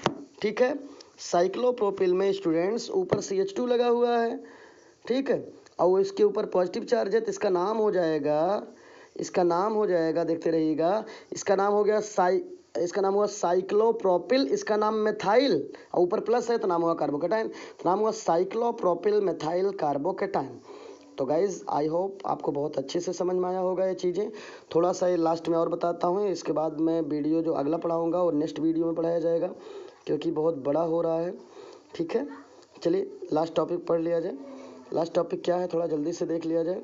ठीक है। साइक्लोप्रोपिल में स्टूडेंट्स ऊपर CH2 लगा हुआ है, ठीक है, और इसके ऊपर पॉजिटिव चार्ज है तो इसका नाम हो जाएगा, देखते रहिएगा, इसका नाम हो गया इसका नाम हुआ साइक्लोप्रोपिल। इसका नाम मेथाइल, और ऊपर प्लस है तो नाम हुआ कार्बोकेटाइन, तो नाम हुआ साइक्लोप्रोपिल मेथाइल कार्बोकेटाइन। तो गाइज आई होप आपको बहुत अच्छे से समझ में आया होगा ये चीज़ें। थोड़ा सा ये लास्ट में और बताता हूँ, इसके बाद मैं वीडियो जो अगला पढ़ाऊँगा और नेक्स्ट वीडियो में पढ़ाया जाएगा क्योंकि बहुत बड़ा हो रहा है, ठीक है। चलिए लास्ट टॉपिक पढ़ लिया जाए। लास्ट टॉपिक क्या है थोड़ा जल्दी से देख लिया जाए।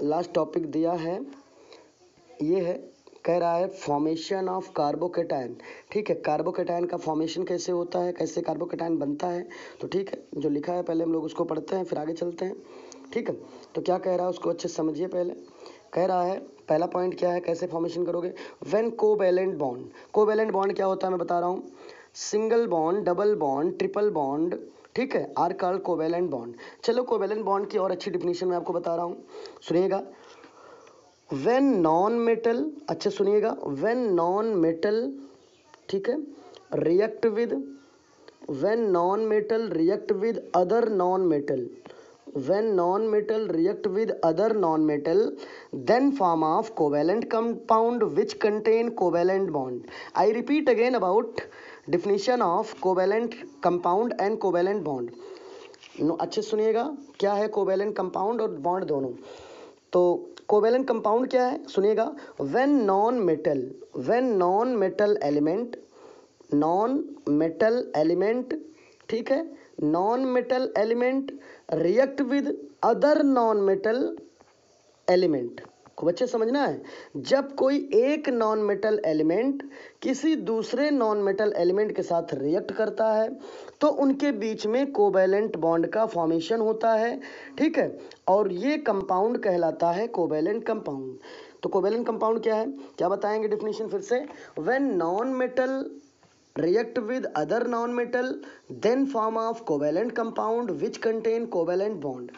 लास्ट टॉपिक दिया है, ये है, कह रहा है फॉर्मेशन ऑफ कार्बोकेटाइन। ठीक है, कार्बोकेटाइन का फॉर्मेशन कैसे होता है, कैसे कार्बोकेटाइन बनता है। तो ठीक है, जो लिखा है पहले हम लोग उसको पढ़ते हैं फिर आगे चलते हैं, ठीक है। तो क्या कह रहा है उसको अच्छे से समझिए। पहले कह रहा है, पहला पॉइंट क्या है, कैसे फॉर्मेशन करोगे। When covalent bond, covalent bond क्या होता है मैं बता रहा हूँ। Single bond, double bond, triple bond, ठीक है, आर कॉल्ड कोवैलेंट बॉन्ड। चलो कोवैलेंट बॉन्ड की और अच्छी डिफिनीशन मैं आपको बता रहा हूँ, सुनिएगा। व्हेन नॉन मेटल, अच्छे सुनिएगा, व्हेन नॉन मेटल, ठीक है, react with, when non metal react with other non metal, when non-metal react with other non-metal then form of covalent compound which contain covalent bond. I repeat again about definition of covalent compound and covalent bond. अच्छे सुनिएगा, क्या है covalent compound और bond दोनों. तो covalent compound क्या है सुनिएगा. व्हेन नॉन मेटल एलिमेंट ठीक है, non metal element react with other non metal element. खूब अच्छे समझना है. जब कोई एक नॉन मेटल एलिमेंट किसी दूसरे नॉन मेटल एलिमेंट के साथ रिएक्ट करता है तो उनके बीच में कोवेलेंट बॉन्ड का फॉर्मेशन होता है. ठीक है, और ये कंपाउंड कहलाता है कोवेलेंट कंपाउंड. तो कोवेलेंट कंपाउंड क्या है, क्या बताएंगे डिफिनीशन फिर से. When non metal react with other non-metal then form of covalent compound which contain covalent bond.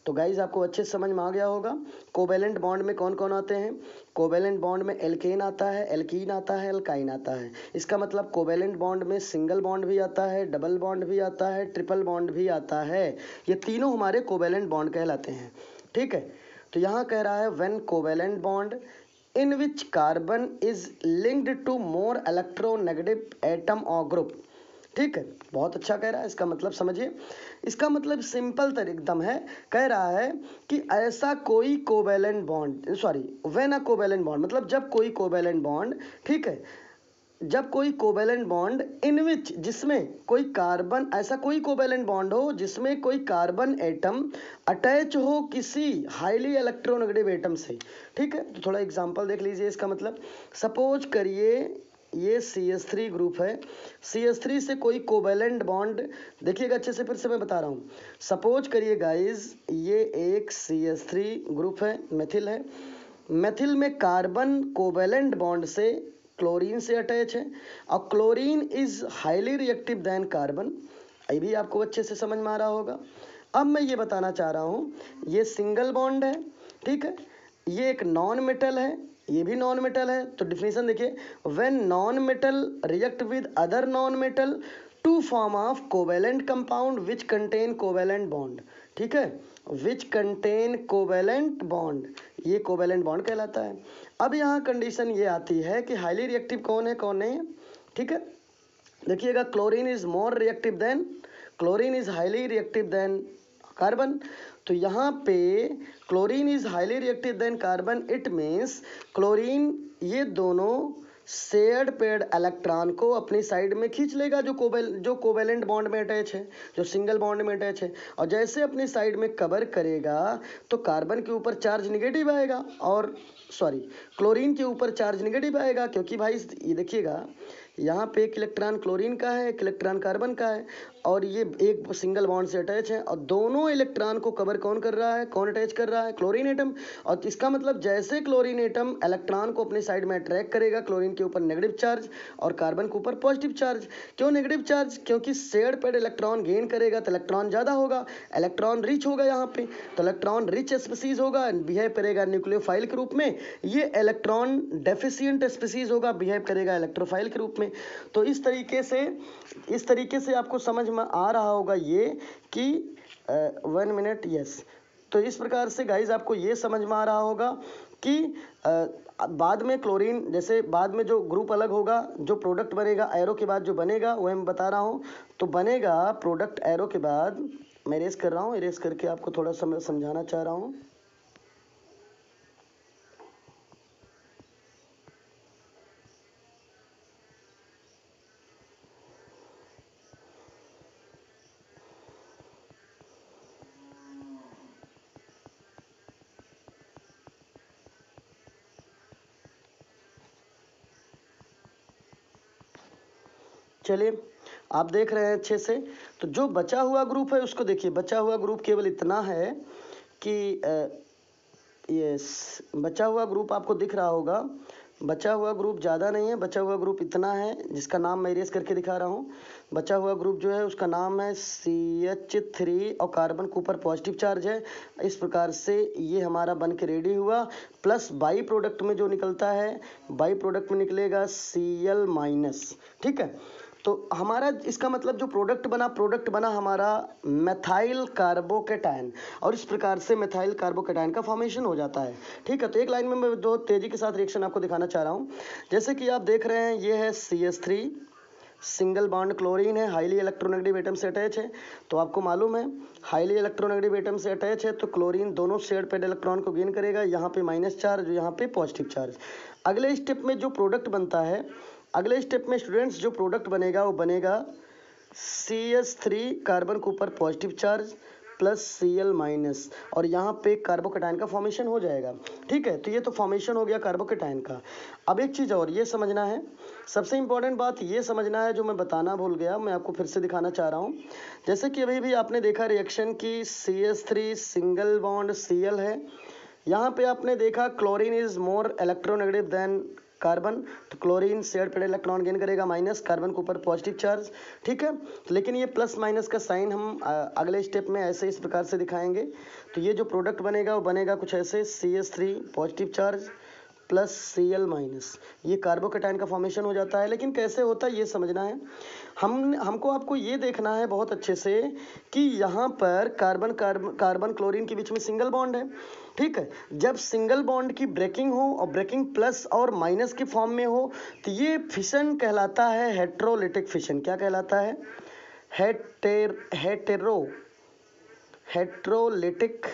तो गाइज आपको अच्छे से समझ में आ गया होगा. कोवेलेंट बॉन्ड में कौन कौन आते हैं. कोवेलेंट बॉन्ड में एल्केन आता है, एल्कीन आता है, एल्काइन आता है. इसका मतलब कोवेलेंट बॉन्ड में सिंगल बॉन्ड भी आता है, डबल बॉन्ड भी आता है, ट्रिपल बॉन्ड भी आता है. ये तीनों हमारे कोवेलेंट बॉन्ड कहलाते हैं. ठीक है, तो यहाँ कह रहा है when covalent bond in which carbon is linked to more electronegative atom or group. ठीक है, बहुत अच्छा कह रहा है. इसका मतलब समझिए, इसका मतलब सिंपल एकदम है. कह रहा है कि ऐसा कोई covalent bond, when a covalent bond मतलब जब कोई कोवेलेंट बॉन्ड, ठीक है, जब कोई कोवेलेंट बॉन्ड इन विच जिसमें कोई कार्बन, ऐसा कोई कोवेलेंट बॉन्ड हो जिसमें कोई कार्बन एटम अटैच हो किसी हाईली इलेक्ट्रोनेगेटिव एटम से. ठीक है, तो थोड़ा एग्जांपल देख लीजिए. इसका मतलब सपोज करिए ये CH3 ग्रुप है, CH3 से कोई कोवेलेंट बॉन्ड, देखिएगा अच्छे से, फिर से मैं बता रहा हूँ. सपोज करिए गाइज ये एक CH3 ग्रुप है, मेथिल है. मेथिल में कार्बन कोवेलेंट बॉन्ड से क्लोरीन से अटैच है और chlorine is highly reactive than carbon. ये भी आपको अच्छे से समझ में आ रहा होगा. अब मैं ये बताना चाह रहा हूँ, ये सिंगल बॉन्ड है. ठीक है, ये एक नॉन मेटल है, ये भी नॉन मेटल है. तो डिफिनेशन देखिए, when non metal react with other non metal to form of covalent compound which contain covalent bond. ठीक है, विच कंटेन कोवेलेंट बॉन्ड, ये कोवेलेंट बॉन्ड कहलाता है. अब यहाँ कंडीशन ये आती है कि हाईली रिएक्टिव कौन है कौन नहीं है. ठीक है, देखिएगा chlorine is more reactive than, chlorine is highly reactive than carbon. तो यहाँ पे chlorine is highly reactive than carbon, it means chlorine ये दोनों शेयर्ड पेड इलेक्ट्रॉन को अपनी साइड में खींच लेगा जो कोवेलेंट बॉन्ड में अटैच है, जो सिंगल बॉन्ड में अटैच है. और जैसे अपनी साइड में कवर करेगा तो कार्बन के ऊपर चार्ज निगेटिव आएगा और क्लोरीन के ऊपर चार्ज निगेटिव आएगा. क्योंकि भाई ये देखिएगा, यहाँ पे एक इलेक्ट्रॉन क्लोरीन का है, एक इलेक्ट्रॉन कार्बन का है और ये एक सिंगल बॉन्ड से अटैच है. और दोनों इलेक्ट्रॉन को कवर कौन कर रहा है, कौन अटैच कर रहा है, क्लोरीन एटम. और इसका मतलब जैसे क्लोरीन एटम इलेक्ट्रॉन को अपनी साइड में अट्रैक्ट करेगा, क्लोरीन के ऊपर नेगेटिव चार्ज और कार्बन के ऊपर पॉजिटिव चार्ज. क्यों नेगेटिव चार्ज, क्योंकि शेयर्ड पेड इलेक्ट्रॉन गेन करेगा तो इलेक्ट्रॉन ज़्यादा होगा, इलेक्ट्रॉन रिच होगा यहाँ पे. तो इलेक्ट्रॉन रिच स्पीसीज होगा, बिहेव करेगा न्यूक्लियोफाइल के रूप में. ये इलेक्ट्रॉन डेफिशिएंट स्पीसीज होगा, बिहेव करेगा इलेक्ट्रोफाइल के रूप में. तो इस तरीके से आपको समझ में आ रहा होगा ये कि 1 मिनट, यस. तो इस प्रकार से गाइज आपको ये समझ में आ रहा होगा कि बाद में क्लोरीन, जैसे बाद में जो ग्रुप अलग होगा, जो प्रोडक्ट बनेगा एरो के बाद जो बनेगा वो मैं बता रहा हूँ. तो बनेगा प्रोडक्ट एरो के बाद, मैं इरेज कर रहा हूँ, इरेज करके आपको थोड़ा समझाना चाह रहा हूँ. चलिए आप देख रहे हैं अच्छे से. तो जो बचा हुआ ग्रुप है उसको देखिए. बचा हुआ ग्रुप केवल इतना है कि यस, बचा हुआ ग्रुप आपको दिख रहा होगा. बचा हुआ ग्रुप ज़्यादा नहीं है, बचा हुआ ग्रुप इतना है जिसका नाम मैं इरेज करके दिखा रहा हूँ. बचा हुआ ग्रुप जो है उसका नाम है CH3 और कार्बन के ऊपर पॉजिटिव चार्ज है. इस प्रकार से ये हमारा बन के रेडी हुआ. प्लस बाई प्रोडक्ट में जो निकलता है, बाई प्रोडक्ट में निकलेगा Cl-. ठीक है, तो हमारा इसका मतलब जो प्रोडक्ट बना हमारा मेथाइल कार्बोकेटायन, और इस प्रकार से मेथाइल कार्बोकेटायन का फॉर्मेशन हो जाता है। ठीक है, तो एक लाइन में मैं दो तेजी के साथ रिएक्शन आपको दिखाना चाह रहा हूँ। जैसे कि आप देख रहे हैं, ये है CH3, सिंगल बॉन्ड क्लोरीन है, हाईली इलेक्ट्रोनेगेटिव एटम से अटैच है। तो आपको मालूम है हाईली इलेक्ट्रोनेगेटिव एटम से अटैच है तो क्लोरीन दोनों शेयर्ड पेड इलेक्ट्रॉन को गेन करेगा, यहाँ पे माइनस चार्ज, यहाँ पे पॉजिटिव चार्ज। अगले स्टेप में जो प्रोडक्ट बनता है, अगले स्टेप में स्टूडेंट्स जो प्रोडक्ट बनेगा वो बनेगा CH3 कार्बन के ऊपर positive charge plus Cl minus, और यहाँ पे कार्बोकेटायन का फॉर्मेशन हो जाएगा। ठीक है, तो ये तो फॉर्मेशन हो गया कार्बोकेटायन का। अब एक चीज़ और ये समझना है, सबसे इंपॉर्टेंट बात ये समझना है जो मैं बताना भूल गया, मैं आपको फिर से दिखाना चाह रहा हूँ। जैसे कि अभी भी आपने देखा रिएक्शन की CH3 सिंगल बॉन्ड Cl है, यहाँ पे आपने देखा chlorine is more electronegative than carbon, तो chlorine shared paired electron gain करेगा माइनस, कार्बन के ऊपर पॉजिटिव चार्ज। ठीक है, लेकिन ये प्लस माइनस का साइन हम अगले स्टेप में ऐसे इस प्रकार से दिखाएंगे। तो ये जो प्रोडक्ट बनेगा वो बनेगा कुछ ऐसे, CH3 positive charge plus Cl minus, ये कार्बोकेटायन का फॉर्मेशन हो जाता है। लेकिन कैसे होता है ये समझना है, हमको आपको ये देखना है बहुत अच्छे से कि यहाँ पर कार्बन क्लोरीन के बीच में सिंगल बॉन्ड है। ठीक है, जब सिंगल बॉन्ड की ब्रेकिंग हो और ब्रेकिंग प्लस और माइनस के फॉर्म में हो तो ये फिशन कहलाता है हेट्रोलिटिक फिशन। क्या कहलाता है? हेट्रोलिटिक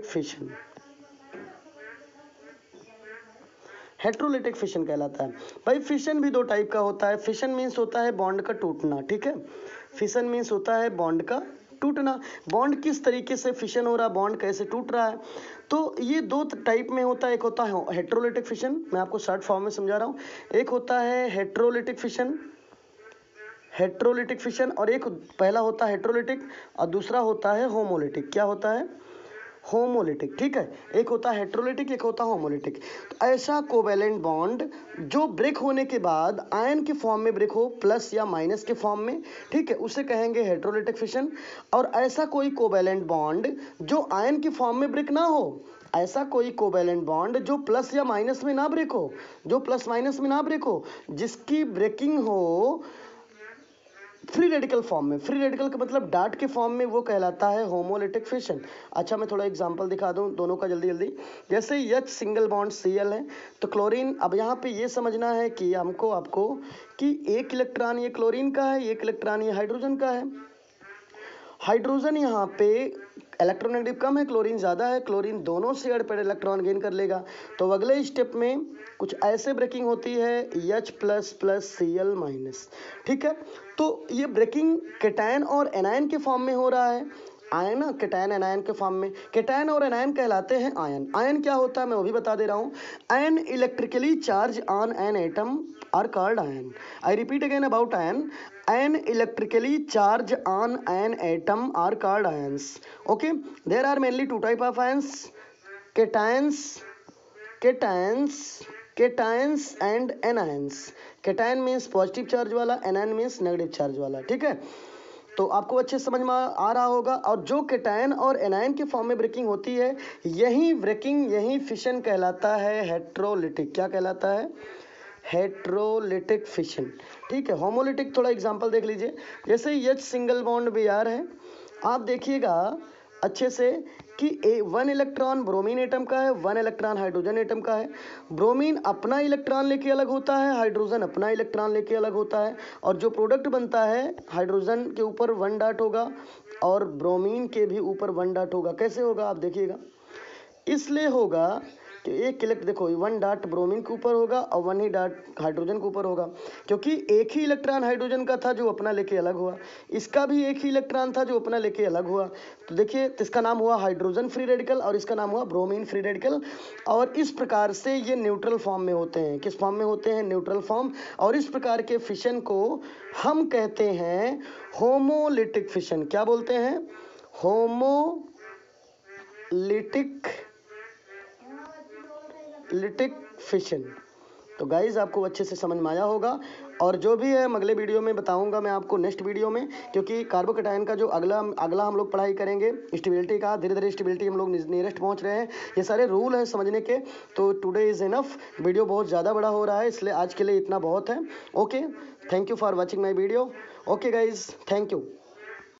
फिशन, हेट्रोलिटिक फिशन कहलाता है। भाई फिशन भी दो टाइप का होता है। फिशन मीन्स होता है बॉन्ड का टूटना। ठीक है, फिशन मीन्स होता है बॉन्ड का टूटना। बॉन्ड किस तरीके से फिशन हो रहा है, बॉन्ड कैसे टूट रहा है, तो ये दो टाइप में होता है। एक होता है हेट्रोलिटिक फिशन, मैं आपको शॉर्ट फॉर्म में समझा रहा हूँ। एक होता है हेट्रोलिटिक फिशन, और एक पहला होता है हेट्रोलिटिक और दूसरा होता है होमोलिटिक। क्या होता है? होमोलिटिक। ठीक है, एक होता है हेट्रोलिटिक, एक होता है होमोलिटिक। तो ऐसा कोवेलेंट बॉन्ड जो ब्रेक होने के बाद आयन के फॉर्म में ब्रेक हो, प्लस या माइनस के फॉर्म में, ठीक है, उसे कहेंगे हेट्रोलिटिक फिशन। और ऐसा कोई कोवेलेंट बॉन्ड जो आयन के फॉर्म में ब्रेक ना हो, ऐसा कोई कोवेलेंट बॉन्ड जो प्लस या माइनस में ना ब्रेक हो, जिसकी ब्रेकिंग हो फ्री रेडिकल फॉर्म में, फ्री रेडिकल का मतलब डार्ट के फॉर्म में, वो कहलाता है होमोलिटिक फिशन। अच्छा, मैं थोड़ा एग्जांपल दिखा दूं दोनों का जल्दी। जैसे H सिंगल बॉन्ड Cl है तो क्लोरीन, अब यहाँ पे ये समझना है कि आपको कि एक इलेक्ट्रॉन ये क्लोरीन का है, एक इलेक्ट्रॉन ये हाइड्रोजन का है। हाइड्रोजन यहाँ पे इलेक्ट्रोनेगेटिव कम है, क्लोरीन ज़्यादा है, क्लोरीन दोनों शेयर्ड पेड इलेक्ट्रॉन गेन कर लेगा। तो अगले स्टेप में कुछ ऐसे ब्रेकिंग होती है H plus plus Cl minus. ठीक है, तो ये ब्रेकिंग केटायन और एनायन के फॉर्म में हो रहा है। आयन ना, केटायन एनायन के फॉर्म में, केटायन और एनायन कहलाते हैं आयन। आयन क्या होता है मैं वो भी बता दे रहा हूँ। Ion electrically charge on an atom are called ion. I repeat again about ion. An electrically charged on an atom are called ions. Okay, there are mainly two type of ions: cations and anions. Cation means positive charge वाला, anion means negative charge वाला। ठीक है, तो आपको अच्छे समझ में आ रहा होगा। और जो केटायन और एनायन के फॉर्म में ब्रेकिंग होती है, यही फिशन कहलाता है हेट्रोलिटिक। क्या कहलाता है? Heterolytic fission. ठीक है, होमोलिटिक थोड़ा एग्जांपल देख लीजिए। जैसे H सिंगल बॉन्ड Br है, आप देखिएगा अच्छे से कि वन इलेक्ट्रॉन ब्रोमीन एटम का है, वन इलेक्ट्रॉन हाइड्रोजन एटम का है। ब्रोमीन अपना इलेक्ट्रॉन लेके अलग होता है, हाइड्रोजन अपना इलेक्ट्रॉन लेके अलग होता है, और जो प्रोडक्ट बनता है हाइड्रोजन के ऊपर 1 डॉट होगा और ब्रोमीन के भी ऊपर 1 डॉट होगा। कैसे होगा आप देखिएगा, इसलिए होगा कि एक देखो 1 डॉट ब्रोमीन के ऊपर होगा और 1 ही डॉट हाइड्रोजन के ऊपर होगा, क्योंकि एक ही इलेक्ट्रॉन हाइड्रोजन का था जो अपना लेके अलग हुआ, इसका भी एक ही इलेक्ट्रॉन था जो अपना लेके अलग हुआ। तो देखिए, इसका नाम हुआ हाइड्रोजन फ्री रेडिकल और इसका नाम हुआ ब्रोमीन फ्री रेडिकल। और इस प्रकार से ये न्यूट्रल फॉर्म में होते हैं। किस फॉर्म में होते हैं? Neutral form. और इस प्रकार के फिशन को हम कहते हैं होमोलिटिक फिशन। क्या बोलते हैं? Homolytic fission. तो गाइज आपको अच्छे से समझ में आया होगा, और जो भी है अगले वीडियो में बताऊंगा मैं आपको नेक्स्ट वीडियो में, क्योंकि कार्बोकेटायन का जो अगला अगला हम लोग पढ़ाई करेंगे स्टेबिलिटी का। धीरे धीरे स्टेबिलिटी हम लोग नियरेस्ट पहुंच रहे हैं। ये सारे रूल हैं समझने के। तो टुडे इज़ इनफ, वीडियो बहुत ज़्यादा बड़ा हो रहा है, इसलिए आज के लिए इतना बहुत है। Okay, thank you for watching my video. Okay guys, thank you.